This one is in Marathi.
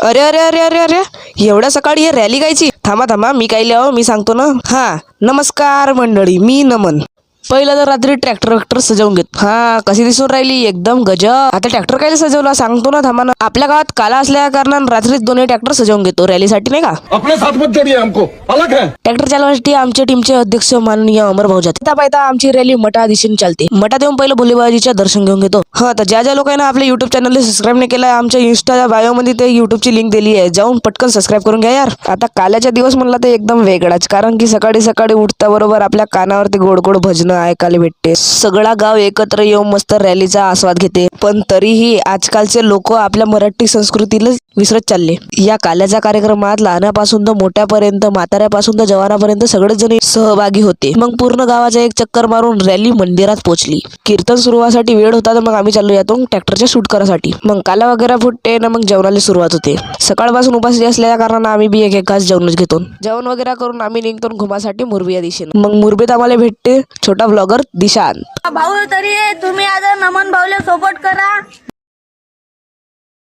अरे अरे अरे अरे अरे एवढ्या सकाळी हे रॅली गायची? थांबा थांबा, मी काय लिहावं मी सांगतो ना. हा, नमस्कार मंडळी, मी नमन. पहिलं तर रात्री ट्रॅक्टर सजवून घेत. हा, कशी दिसून राहिली? एकदम गजब. आता ट्रॅक्टर काय सजवला सांगतो ना, थांबा ना. आपल्या गावात काला असल्या कारणाने रात्रीच दोन्ही ट्रॅक्टर सजवून घेतो रॅलीसाठी, नाही का? अपने साथ मत जोड़िए हमको, अलग है. ट्रॅक्टर चालवण्यासाठी आमच्या टीमचे अध्यक्ष माननीय अमर भाऊ जाते. पाहता आमची रॅली मठा दिशेने चालते. मठात येऊन पहिलं भोलेबाबाजीच्या दर्शन घेऊन घेतो. हा, तर ज्या लोकांना आपल्या युट्यूब चॅनलला सबस्क्राईब नाही केलं, आमच्या इंस्टाच्या बायो मध्ये ते युट्यूबची लिंक दिली आहे, जाऊन पटकन सबस्क्राईब करून घ्या यार. आता काल्याचा दिवस म्हणला तर एकदम वेगळाच, कारण की सकाळी सकाळी उठता बरोबर आपल्या कानावरती गोड गोड भजनं ऐकायला भेटते. सगळा गाव एकत्र येऊन मस्त रॅलीचा आस्वाद घेते. पण तरीही आजकालचे लोक आपल्या मराठी संस्कृतीला विसरत चालले. या काल्याच्या कार्यक्रमात लहानापासून तर मोठ्यापर्यंत, म्हाताऱ्यापासून तर जवानापर्यंत सगळेच जण सहभागी होते. मग पूर्ण गावाचा एक चक्कर मारून रॅली मंदिरात पोहोचली. कीर्तन सुरू व्हायसाठी वेळ होता, तर मग आम्ही चाललो येतो ट्रॅक्टरच्या शूट करायसाठी. मग काला वगैरे फुटते ना, मग जेवणाला सुरुवात होते. सकाळपासून उपाशी असल्याच्या कारणानं आम्ही बी एक घास जेवणच घेतो. जेवण वगैरे करून आम्ही निघतो घुमासाठी मुरबी या दिशेने. मग मुरबीत आम्हाला भेटते छोटा ब्लॉगर दिशांत. भाऊ, तरी तुम्ही आता नमन भाऊला सपोर्ट करा.